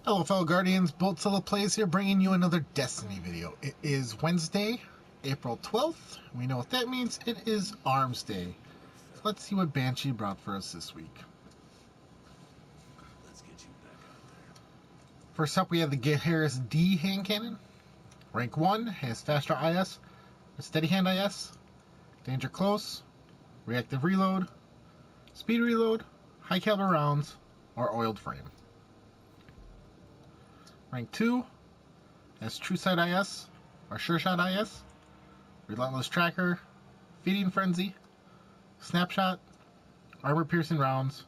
Hello fellow Guardians, BoltZilla Plays here, bringing you another Destiny video. It is Wednesday, April 12th. We know what that means. It is Arms Day. So let's see what Banshee brought for us this week. Let's get you back out there. First up, we have the BoltZilla hand cannon. Rank 1 has faster IS, a steady hand IS, danger close, reactive reload, speed reload, high caliber rounds, or oiled frame. Rank 2 has True Sight IS, or Sure Shot IS, Relentless Tracker, Feeding Frenzy, Snapshot, Armor Piercing Rounds,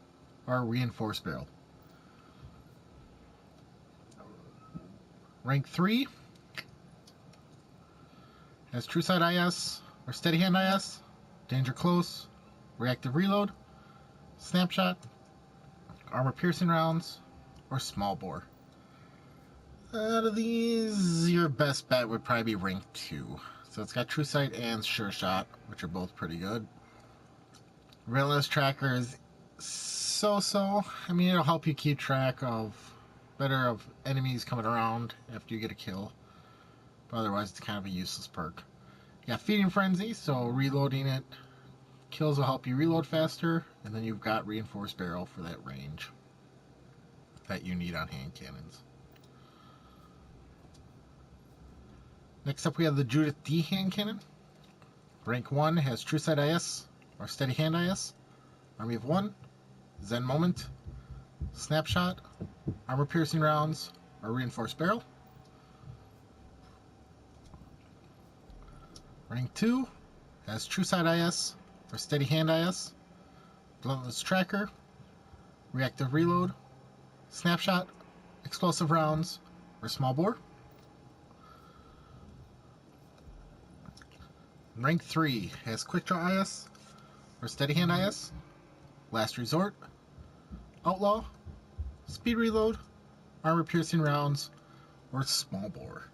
or Reinforced Barrel. Rank 3 has True Sight IS, or Steady Hand IS, Danger Close, Reactive Reload, Snapshot, Armor Piercing Rounds, or Small Bore. Out of these, your best bet would probably be rank 2. So it's got True Sight and Sure Shot, which are both pretty good. Relentless Tracker is so-so. I mean, it'll help you keep track of enemies coming around after you get a kill. But otherwise, it's kind of a useless perk. You got Feeding Frenzy, so reloading it. Kills will help you reload faster. And then you've got Reinforced Barrel for that range that you need on hand cannons. Next up, we have the BoltZilla hand cannon. Rank 1 has True Sight IS, or Steady Hand IS, Army of 1, Zen Moment, Snapshot, Armor Piercing Rounds, or Reinforced Barrel. Rank 2 has True Sight IS, or Steady Hand IS, Relentless Tracker, Reactive Reload, Snapshot, Explosive Rounds, or Small Bore. Rank 3 has Quick Draw IS, or Steady Hand IS, Last Resort, Outlaw, Speed Reload, Armor Piercing Rounds, or Small Bore.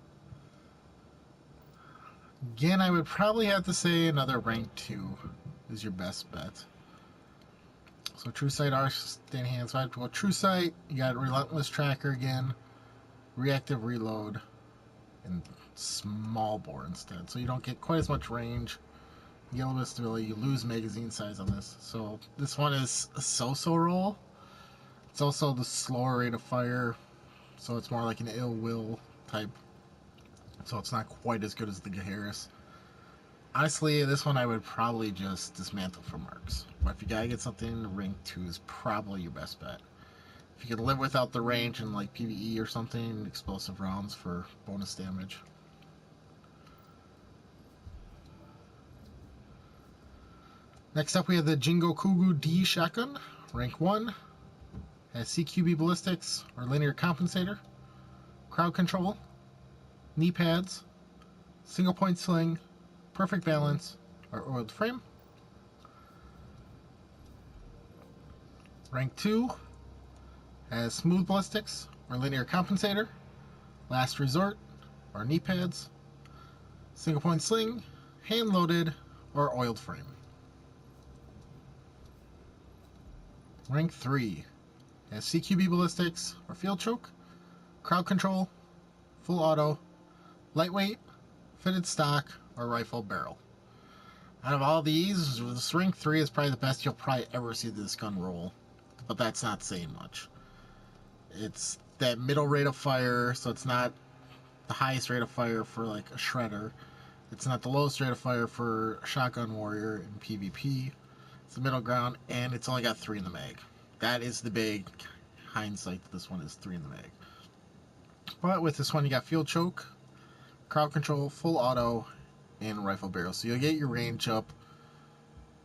Again, I would probably have to say another rank 2 is your best bet. So True Sight, Steady Hand, so I have to go True Sight, you got Relentless Tracker again, Reactive Reload, and Small Bore instead, so you don't get quite as much range. You get a little bit of stability. You lose magazine size on this, so this one is a so-so roll. It's also the slower rate of fire, so it's more like an ill will type, so it's not quite as good as the Gaheris. Honestly, this one I would probably just dismantle for marks, but if you gotta get something, rank 2 is probably your best bet. If you could live without the range in like PvE or something, explosive rounds for bonus damage. Next up, we have the BoltZilla shotgun. Rank 1 has CQB ballistics or linear compensator, crowd control, knee pads, single point sling, perfect balance, or oiled frame. Rank 2 has smooth ballistics or linear compensator, last resort or knee pads, single point sling, hand loaded, or oiled frame. Rank 3 has CQB ballistics or field choke, crowd control, full auto, lightweight, fitted stock, or rifle barrel. Out of all these, this rank 3 is probably the best you'll probably ever see this gun roll, but that's not saying much. It's that middle rate of fire, so it's not the highest rate of fire for like a shredder. It's not the lowest rate of fire for a shotgun warrior in PvP. It's the middle ground, and it's only got 3 in the mag. That is the big hindsight that this one is 3 in the mag. But with this one, you got field choke, crowd control, full auto, and rifle barrel. So you'll get your range up.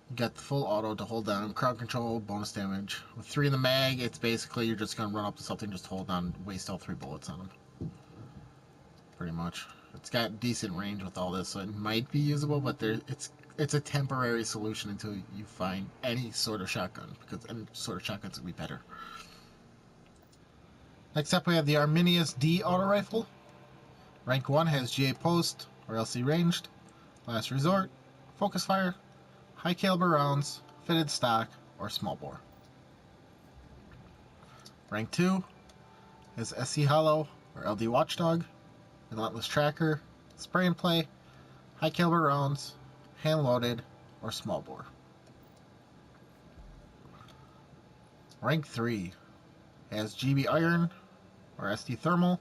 You got the full auto to hold down, crowd control, bonus damage. With 3 in the mag, it's basically you're just going to run up to something, just hold down, waste all 3 bullets on them. Pretty much. It's got decent range with all this, so it might be usable, but it's a temporary solution until you find any sort of shotgun, because any sort of shotgun's gonna be better. Next up, we have the arminius-d auto rifle. Rank 1 has GA post or LC ranged, last resort, focus fire, high caliber rounds, fitted stock, or small bore. Rank 2 has SC Hollow or LD Watchdog, Relentless Tracker, Spray and Play, high caliber rounds, hand loaded, or small bore. Rank 3 has GB Iron or SD Thermal,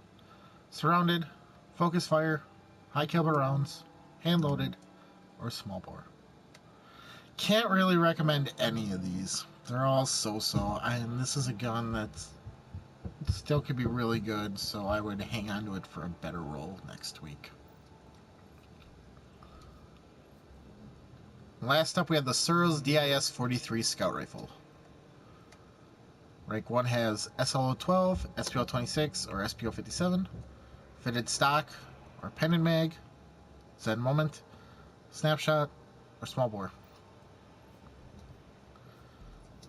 Surrounded, Focus Fire, high caliber rounds, hand loaded, or small bore. Can't really recommend any of these. They're all so-so, and this is a gun that still could be really good, so I would hang on to it for a better roll next week. Last up, we have the Suros DIS-43 Scout Rifle. Rank 1 has SLO-12, SPO-26, or SPO-57, fitted stock, or pen and mag, Zen Moment, snapshot, or small bore.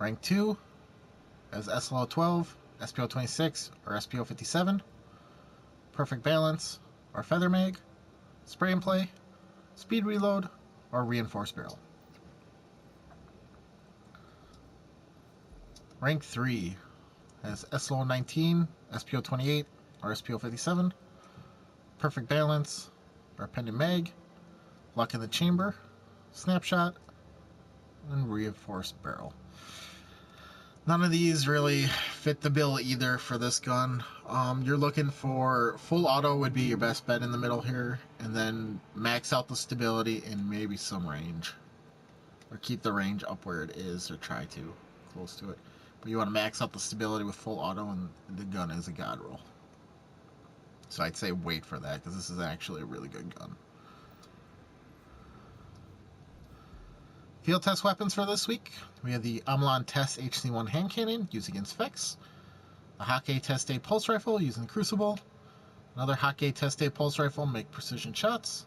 Rank 2 has SLO-12, SPO-26, or SPO-57, perfect balance, or feather mag, spray and play, speed reload, or reinforced barrel. Rank 3 has SLO-19, SPO-28, or SPO-57, perfect balance, or pendant mag, luck in the chamber, snapshot, and reinforced barrel. None of these really fit the bill either for this gun. You're looking for full auto would be your best bet in the middle here, and then max out the stability and maybe some range. Or keep the range up where it is, or try to, close to it. But you want to max out the stability with full auto, and the gun is a god roll. So I'd say wait for that, because this is actually a really good gun. Field test weapons for this week. We have the Amlon Test HC1 hand cannon used against Vex, a Hockey Test A pulse rifle using the Crucible, another Hockey Test A pulse rifle make precision shots,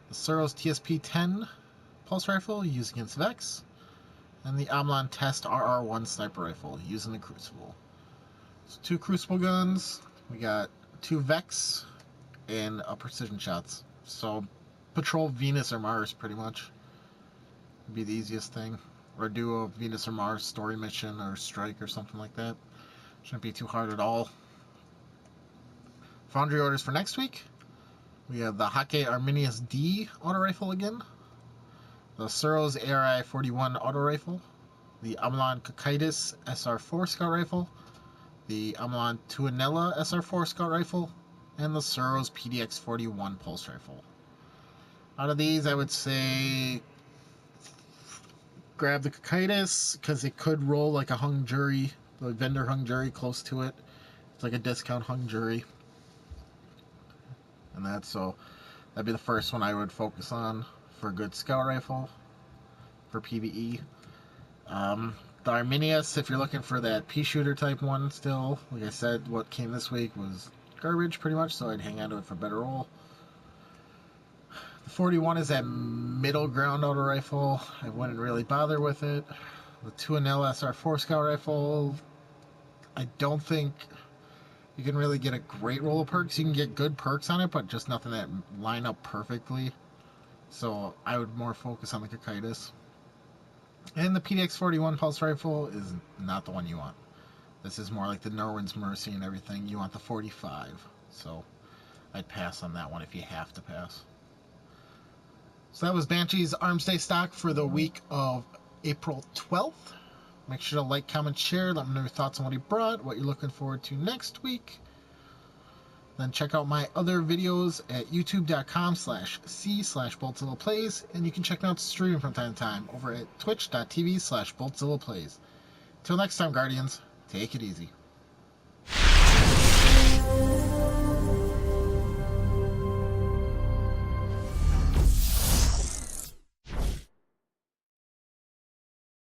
the Suros TSP-10 pulse rifle used against Vex, and the Amlon Test RR1 sniper rifle using the Crucible. So 2 Crucible guns, we got 2 Vex, and a precision shots. So patrol Venus or Mars pretty much. Be the easiest thing, or do a Venus or Mars story mission or strike or something like that. Shouldn't be too hard at all. Foundry orders for next week. We have the Hockey Arminius-d auto rifle again, the Suros ARI-41 auto rifle, the Amlon Cocytus SR4 scout rifle, the Amlon Tuanella SR4 scout rifle, and the Suros PDX-41 pulse rifle. Out of these, I would say grab the Cocytus, because it could roll like a hung jury, the vendor hung jury close to it. It's like a discount hung jury. And that'd be the first one I would focus on for a good scout rifle for PvE. The Arminius, if you're looking for that pea shooter type one still, like I said, what came this week was garbage pretty much, so I'd hang on to it for a better roll. The 41 is that middle ground auto rifle. I wouldn't really bother with it. The Tuanella SR4 scout rifle, I don't think you can really get a great roll of perks. You can get good perks on it, but just nothing that line up perfectly. So I would more focus on the Cocytus. And the PDX-41 pulse rifle is not the one you want. This is more like the Norwin's Mercy and everything. You want the 45. So I'd pass on that one if you have to pass. So that was Banshee's Armsday stock for the week of April 12th. Make sure to like, comment, share. Let me know your thoughts on what he brought, what you're looking forward to next week. Then check out my other videos at youtube.com/c/BoltZillaPlays. And you can check me out streaming from time to time over at twitch.tv/BoltZillaPlays. Till next time, Guardians, take it easy.